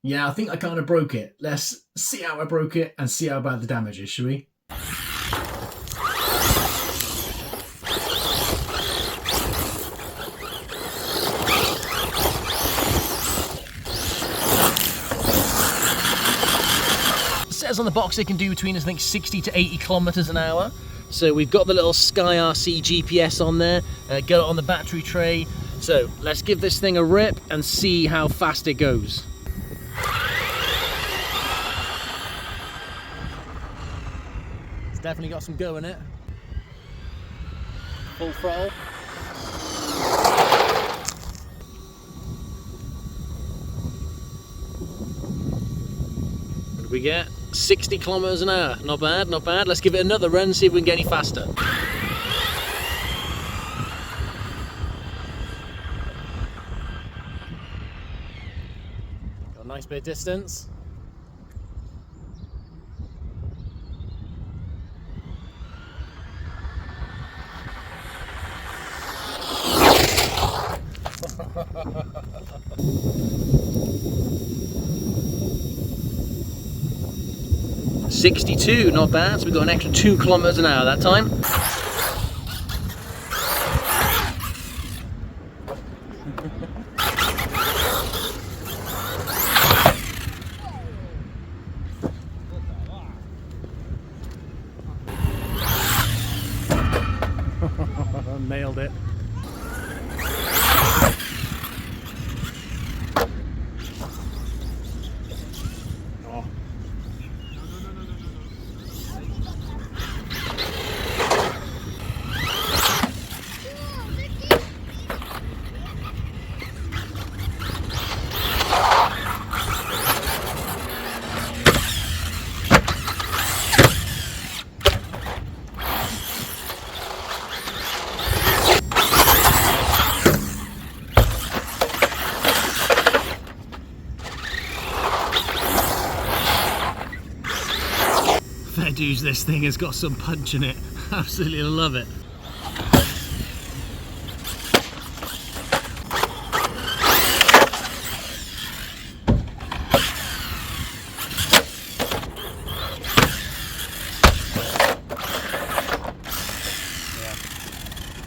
Yeah, I think I kind of broke it. Let's see how I broke it and see how bad the damage is, shall we? It says on the box it can do between, I think, 60 to 80 kilometers an hour. So we've got the little Sky RC GPS on there, got it on the battery tray. So let's give this thing a rip and see how fast it goes. It's definitely got some go in it. Full throttle. What did we get? 60 kilometers an hour. Not bad, not bad. Let's give it another run, see if we can get any faster. Got a nice bit of distance. $62, not bad, so we got an extra 2 kilometers an hour that time. Nailed it. Fair dues, this thing has got some punch in it. Absolutely love it.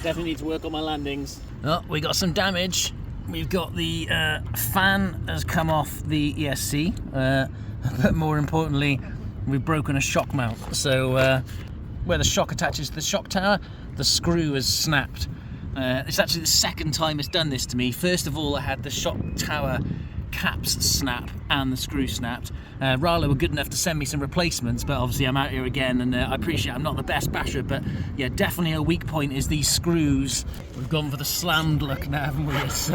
Definitely need to work on my landings. Oh, we got some damage. We've got the fan has come off the ESC, but more importantly, we've broken a shock mount. So where the shock attaches to the shock tower, the screw has snapped. It's actually the second time it's done this to me. First of all, I had the shock tower caps snap and the screw snapped. Rlaarlo were good enough to send me some replacements, but obviously I'm out here again, and I appreciate I'm not the best basher, but yeah, definitely a weak point is these screws. We've gone for the slammed look now, haven't we? It's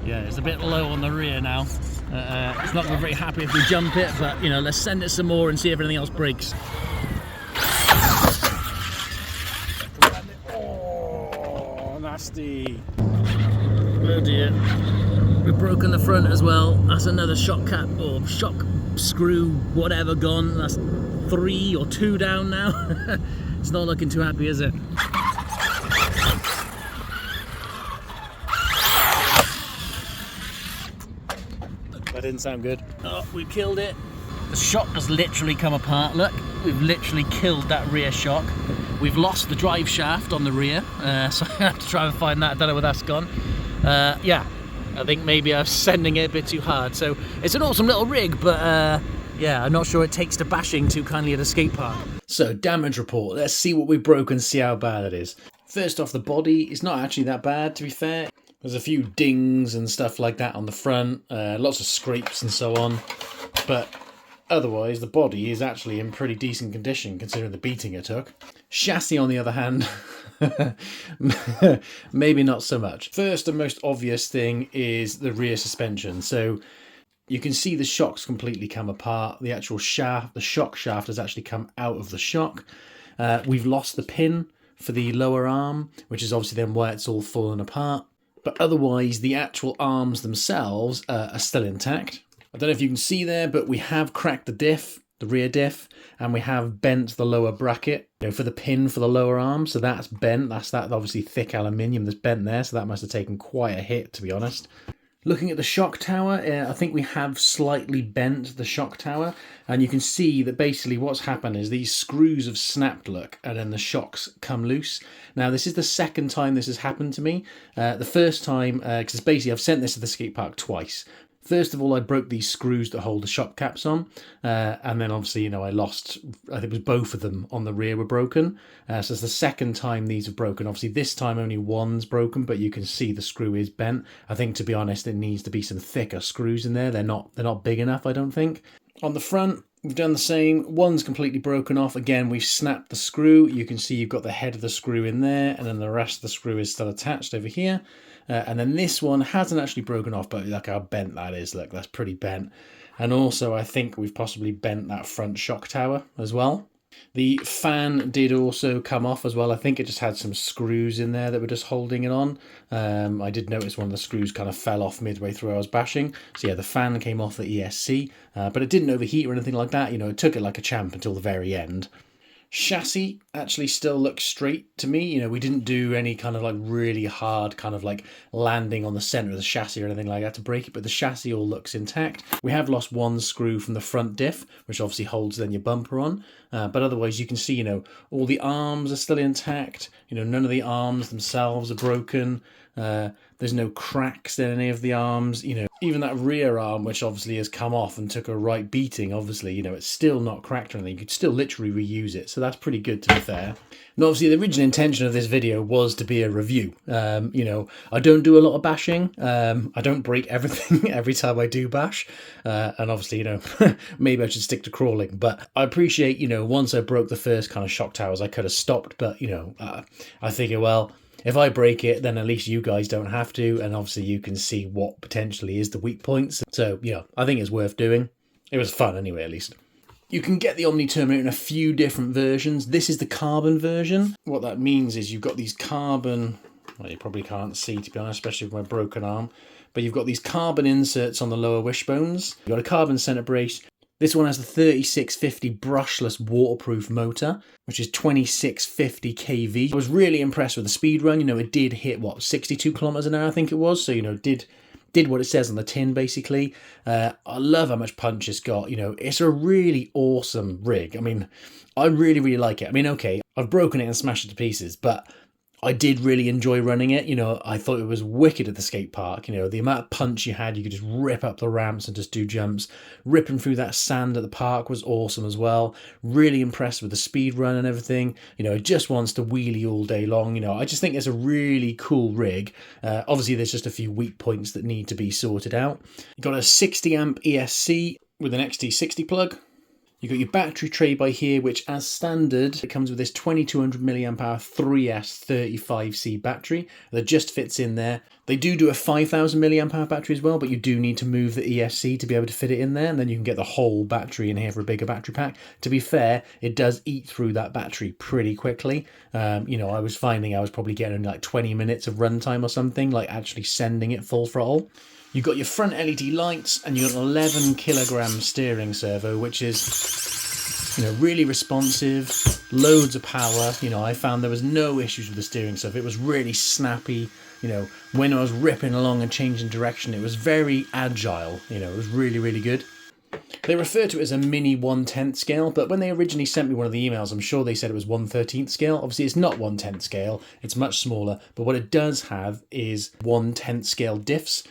yeah, it's a bit low on the rear now. It's not going to be very happy if we jump it, but you know, let's send it some more and see if anything else breaks. Oh, nasty. Oh dear. We've broken the front as well. That's another shock cap or shock screw, whatever, gone. That's 3 or 2 down now. It's not looking too happy, is it? That didn't sound good. Oh, we killed it. The shock has literally come apart. Look, we've literally killed that rear shock. We've lost the drive shaft on the rear, so I have to try and find that. I don't know where that's gone. Yeah, I think maybe I'm sending it a bit too hard. So it's an awesome little rig, but yeah, I'm not sure it takes to bashing too kindly at a skate park. So damage report. Let's see what we broke and see how bad it is. First off, the body is not actually that bad, to be fair. There's a few dings and stuff like that on the front, lots of scrapes and so on, but otherwise the body is actually in pretty decent condition considering the beating it took. Chassis, on the other hand, maybe not so much. First and most obvious thing is the rear suspension. So you can see the shocks completely come apart. The actual shaft, the shock shaft, has actually come out of the shock. We've lost the pin for the lower arm, which is obviously then why it's all fallen apart. But otherwise, the actual arms themselves are still intact. I don't know if you can see there, but we have cracked the diff, the rear diff, and we have bent the lower bracket, you know, for the pin for the lower arm. So that's bent. That's that obviously thick aluminium that's bent there. So that must have taken quite a hit, to be honest. Looking at the shock tower, I think we have slightly bent the shock tower, and you can see that basically what's happened is these screws have snapped, look, and then the shocks come loose. Now, this is the second time this has happened to me. The first time, because basically I've sent this to the skate park twice. First of all, I broke these screws that hold the shock caps on, and then obviously, you know, I lost, I think it was both of them on the rear were broken. So it's the second time these have broken. Obviously, this time only one's broken, but you can see the screw is bent. I think, to be honest, it needs to be some thicker screws in there. They're not big enough, I don't think. On the front, we've done the same. One's completely broken off. Again, we've snapped the screw. You can see you've got the head of the screw in there, and then the rest of the screw is still attached over here. And then this one hasn't actually broken off, but look how bent that is. Look, that's pretty bent. And also, I think we've possibly bent that front shock tower as well. The fan did also come off as well. I think it just had some screws in there that were just holding it on. I did notice one of the screws kind of fell off midway through I was bashing. So yeah, the fan came off the ESC, but it didn't overheat or anything like that. You know, it took it like a champ until the very end. Chassis actually still looks straight to me. You know, we didn't do any kind of like really hard kind of like landing on the center of the chassis or anything like that to break it, but the chassis all looks intact. We have lost one screw from the front diff, which obviously holds then your bumper on, but otherwise you can see, you know, all the arms are still intact. You know, none of the arms themselves are broken. There's no cracks in any of the arms. You know, even that rear arm, which obviously has come off and took a right beating, obviously, you know, it's still not cracked or anything. You could still literally reuse it. So that's pretty good, to be fair. And obviously the original intention of this video was to be a review. You know, I don't do a lot of bashing. I don't break everything every time I do bash. And obviously, you know, maybe I should stick to crawling. But I appreciate, you know, once I broke the first kind of shock towers, I could have stopped. But, you know, I figure, well, if I break it, then at least you guys don't have to, and obviously you can see what potentially is the weak points. So, yeah, I think it's worth doing. It was fun anyway, at least. You can get the Omni-Terminator in a few different versions. This is the carbon version. What that means is you've got these carbon, well, you probably can't see, to be honest, especially with my broken arm, but you've got these carbon inserts on the lower wishbones. You've got a carbon center brace. This one has the 3650 brushless waterproof motor, which is 2650 kV. I was really impressed with the speed run. You know, it did hit, what, 62 kilometers an hour, I think it was. So, you know, did what it says on the tin, basically. I love how much punch it's got. You know, it's a really awesome rig. I mean, I really, really like it. I mean, okay, I've broken it and smashed it to pieces, but I did really enjoy running it. You know, I thought it was wicked at the skate park. You know, the amount of punch you had, you could just rip up the ramps and just do jumps. Ripping through that sand at the park was awesome as well. Really impressed with the speed run and everything. You know, it just wants to wheelie all day long. You know, I just think it's a really cool rig. Obviously, there's just a few weak points that need to be sorted out. You've got a 60 amp ESC with an XT60 plug. You've got your battery tray by here, which as standard, it comes with this 2200 milliamp hour 3S 35C battery that just fits in there. They do a 5000 milliamp hour battery as well, but you do need to move the ESC to be able to fit it in there, and then you can get the whole battery in here for a bigger battery pack. To be fair, it does eat through that battery pretty quickly. You know, I was finding I was probably getting like 20 minutes of runtime or something, like actually sending it full throttle. You've got your front LED lights, and you've got an 11 kilogram steering servo, which is, you know, really responsive, loads of power. You know, I found there was no issues with the steering servo. It was really snappy. You know, when I was ripping along and changing direction, it was very agile. You know, it was really, really good. They refer to it as a mini 1/10 scale, but when they originally sent me one of the emails, I'm sure they said it was 1/13 scale. Obviously, it's not 1/10 scale. It's much smaller, but what it does have is 1/10 scale diffs.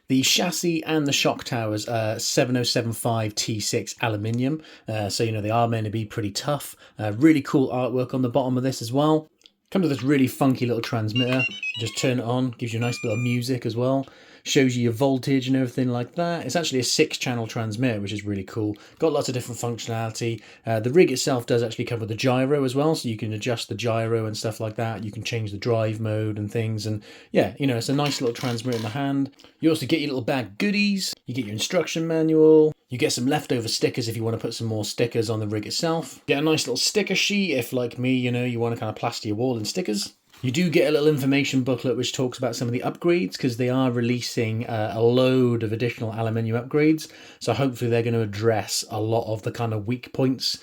The chassis and the shock towers are 7075 T6 aluminium, so you know they are meant to be pretty tough. Really cool artwork on the bottom of this as well. Comes with this really funky little transmitter. You just turn it on, gives you a nice bit of music as well. Shows you your voltage and everything like that. It's actually a 6-channel transmitter, which is really cool. Got lots of different functionality. The rig itself does actually come with a gyro as well, so you can adjust the gyro and stuff like that. You can change the drive mode and things, and yeah, you know, it's a nice little transmitter in the hand. You also get your little bag of goodies. You get your instruction manual. You get some leftover stickers if you want to put some more stickers on the rig itself. Get a nice little sticker sheet if, like me, you know, you want to kind of plaster your wall in stickers. You do get a little information booklet which talks about some of the upgrades, because they are releasing a load of additional aluminium upgrades. So hopefully they're going to address a lot of the kind of weak points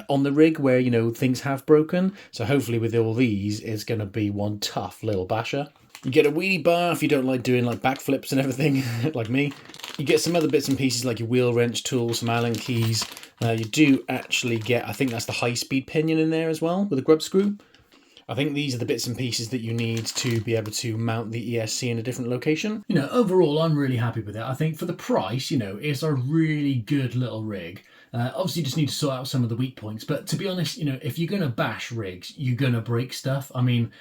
on the rig where, you know, things have broken. So hopefully with all these, it's going to be one tough little basher. You get a wheelie bar if you don't like doing like backflips and everything, like me. You get some other bits and pieces like your wheel wrench tool, some Allen keys. You do actually get, I think that's the high-speed pinion in there as well, with a grub screw. I think these are the bits and pieces that you need to be able to mount the ESC in a different location. You know, overall, I'm really happy with it. I think for the price, you know, it's a really good little rig. Obviously, you just need to sort out some of the weak points. But to be honest, you know, if you're going to bash rigs, you're going to break stuff. I mean,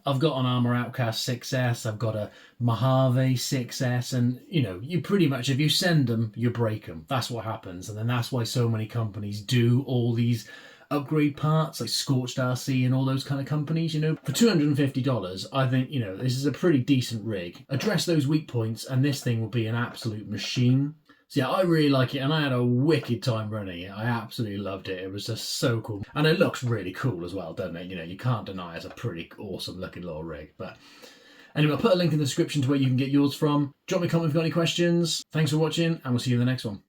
I've got an Armour Outcast 6S, I've got a Mojave 6S, and, you know, you pretty much, if you send them, you break them. That's what happens. And then that's why so many companies do all these upgrade parts like Scorched RC and all those kind of companies, you know. For $250, I think, you know, this is a pretty decent rig. Address those weak points and this thing will be an absolute machine. So yeah, I really like it, and I had a wicked time running it. I absolutely loved it. It was just so cool. And it looks really cool as well, doesn't it? You know, you can't deny it's a pretty awesome looking little rig. But anyway, I'll put a link in the description to where you can get yours from. Drop me a comment if you've got any questions. Thanks for watching, and we'll see you in the next one.